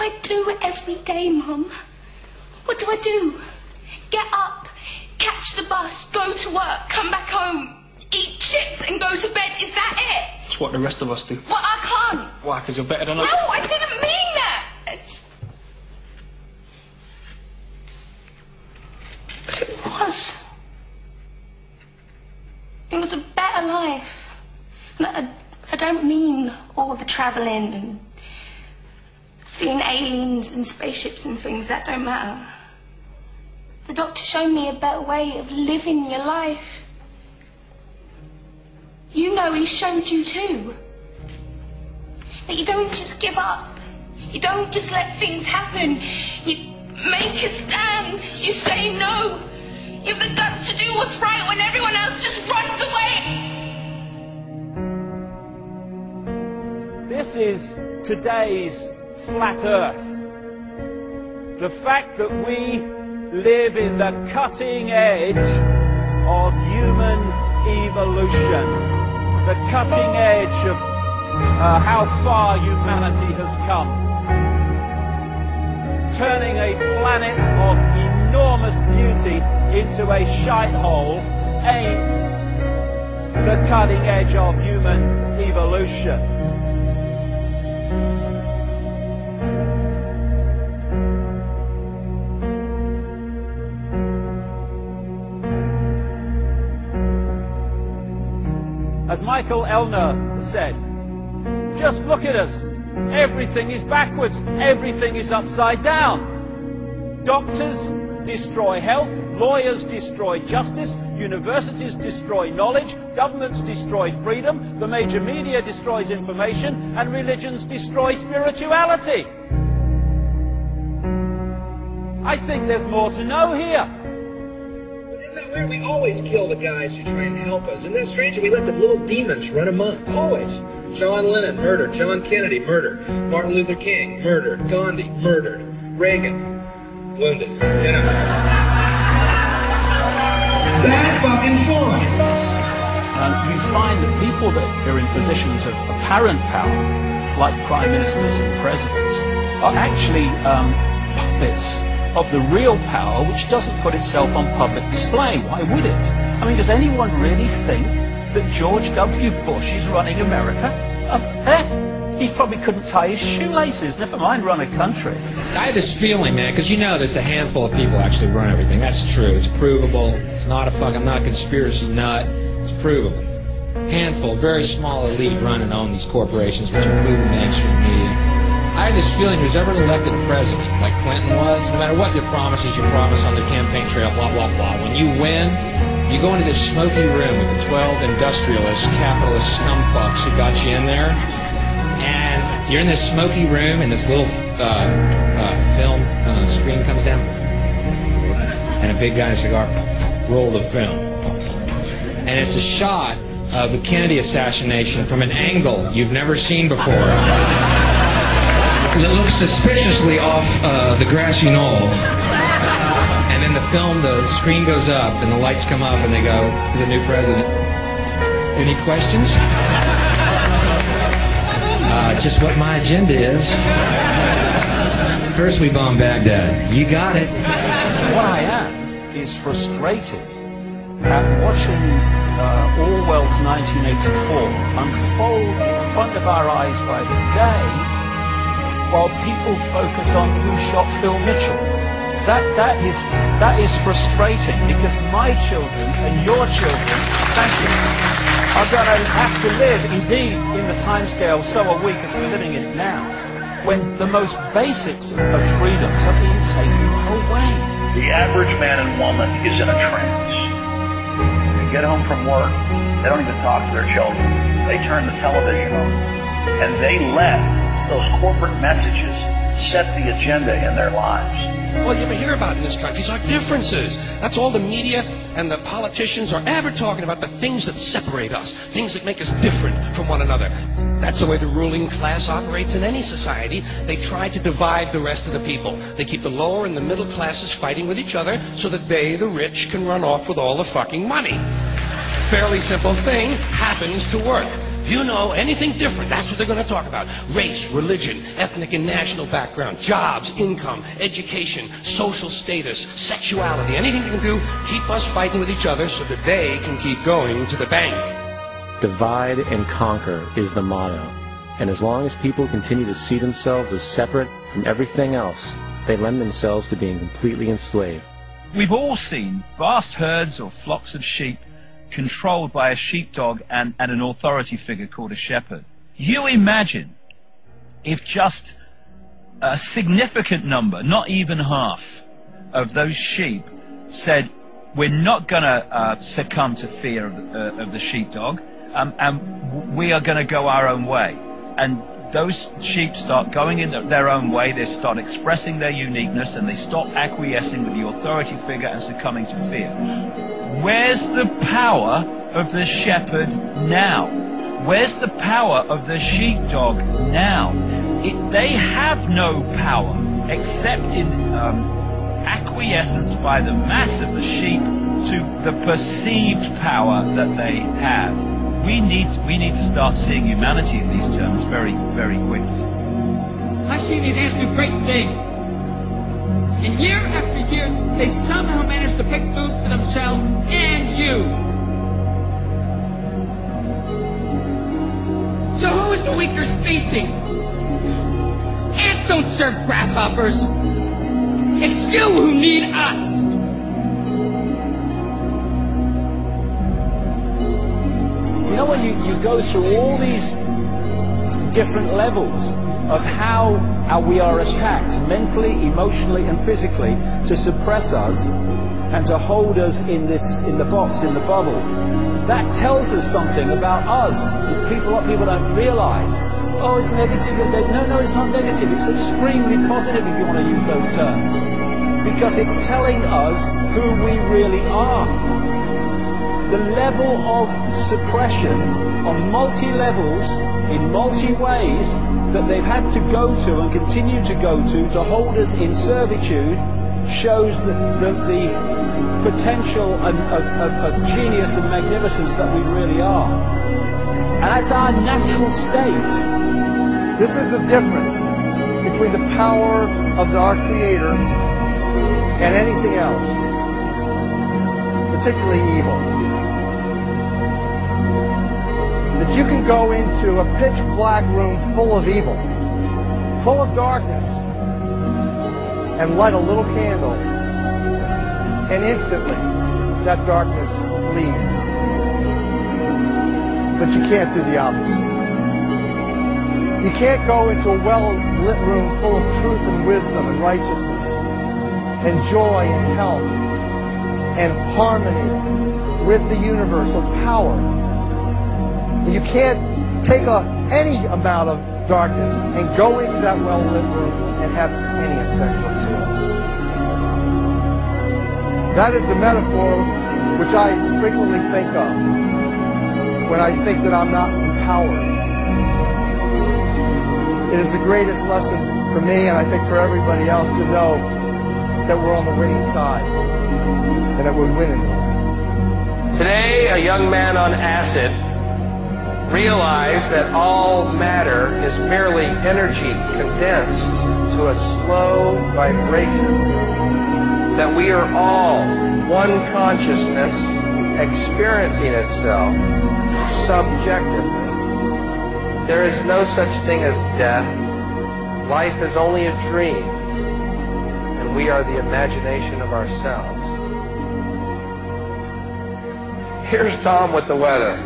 I do every day, Mum? What do I do? Get up, catch the bus, go to work, come back home, eat chips and go to bed. Is that it? It's what the rest of us do. Well, I can't. Why? Because you're better than us? No, I didn't mean that. But it was. It was a better life. And I don't mean all the travelling and seeing aliens and spaceships and things. That don't matter. The doctor showed me a better way of living your life. You know he showed you too. That you don't just give up. You don't just let things happen. You make a stand. You say no. You have the guts to do what's right when everyone else just runs away. This is today's flat Earth. The fact that we live in the cutting edge of human evolution, the cutting edge of how far humanity has come, turning a planet of enormous beauty into a shithole ain't the cutting edge of human evolution. As Michael Elner said, just look at us. Everything is backwards. Everything is upside down. Doctors destroy health. Lawyers destroy justice. Universities destroy knowledge. Governments destroy freedom. The major media destroys information. And religions destroy spirituality. I think there's more to know here. Where we always kill the guys who try and help us. Isn't that strange? We let the little demons run amok. Always. John Lennon, murdered. John Kennedy, murdered. Martin Luther King, murdered. Gandhi, murdered. Reagan, wounded. You know. Bad fucking choice. You find that people that are in positions of apparent power, like prime ministers and presidents, are actually puppets of the real power, which doesn't put itself on public display. Why would it? I mean, does anyone really think that George W. Bush is running America? He probably couldn't tie his shoelaces, never mind run a country. I have this feeling, man, because you know there's a handful of people actually run everything. That's true. It's provable. It's not I'm not a conspiracy nut. It's provable. Handful, very small elite run and own these corporations, which include the mainstream media. I have this feeling who's ever elected president, like Clinton was, no matter what your promises you promise on the campaign trail, blah, blah, blah, when you win, you go into this smoky room with the 12 industrialist, capitalist scumfucks who got you in there, and you're in this smoky room, and this little film screen comes down, and a big guy in a cigar, roll the film. And it's a shot of the Kennedy assassination from an angle you've never seen before. It looks suspiciously off the grassy knoll. And in the film, the screen goes up and the lights come up and they go to the new president. Any questions? Just what my agenda is. First we bomb Baghdad. You got it. What I am is frustrated at watching Orwell's 1984 unfold in front of our eyes by the day, while people focus on who shot Phil Mitchell. That is frustrating, because my children and your children, thank you, are going to have to live, indeed, in the timescale so are we, because we're living in it now, when the most basics of freedoms are being taken away. The average man and woman is in a trance. They get home from work, they don't even talk to their children. They turn the television on, and they let those corporate messages set the agenda in their lives. All you ever hear about in this country is our differences. That's all the media and the politicians are ever talking about, the things that separate us, things that make us different from one another. That's the way the ruling class operates in any society. They try to divide the rest of the people. They keep the lower and the middle classes fighting with each other so that they, the rich, can run off with all the fucking money. Fairly simple thing, happens to work. You know, anything different, that's what they're going to talk about. Race, religion, ethnic and national background, jobs, income, education, social status, sexuality, anything they can do, keep us fighting with each other so that they can keep going to the bank. Divide and conquer is the motto. And as long as people continue to see themselves as separate from everything else, they lend themselves to being completely enslaved. We've all seen vast herds or flocks of sheep controlled by a sheepdog and an authority figure called a shepherd. You imagine if just a significant number, not even half, of those sheep said, we're not going to succumb to fear of the sheepdog, and we are going to go our own way. And those sheep start going in their own way, they start expressing their uniqueness, and they stop acquiescing with the authority figure and succumbing to fear. Where's the power of the shepherd now? Where's the power of the sheepdog now? They have no power except in acquiescence by the mass of the sheep to the perceived power that they have. We need to start seeing humanity in these terms very, very quickly. I've seen these ants do great things. And year after year, they somehow manage to pick food for themselves and you. So who is the weaker species? Ants don't serve grasshoppers. It's you who need us. You know, when you go through all these different levels of how we are attacked mentally, emotionally and physically to suppress us and to hold us in the box, in the bubble, that tells us something about us. What people don't realize. Oh, it's negative. No, it's not negative. It's extremely positive, if you want to use those terms, because it's telling us who we really are. The level of suppression on multi-levels, in multi-ways, that they've had to go to and continue to go to hold us in servitude shows the potential of genius and magnificence that we really are. And that's our natural state. This is the difference between the power of our Creator and anything else, particularly evil. That you can go into a pitch black room full of evil, full of darkness, and light a little candle, and instantly that darkness leaves. But you can't do the opposite. You can't go into a well-lit room full of truth and wisdom and righteousness and joy and health and harmony with the universal power. You can't take any amount of darkness and go into that well-lit room and have any effect whatsoever. That is the metaphor which I frequently think of when I think that I'm not empowered. It is the greatest lesson for me, and I think for everybody else, to know that we're on the winning side and that we're winning. Today, a young man on acid realized that all matter is merely energy condensed to a slow vibration, that we are all one consciousness experiencing itself subjectively. There is no such thing as death. Life is only a dream, and we are the imagination of ourselves. Here's Tom with the weather.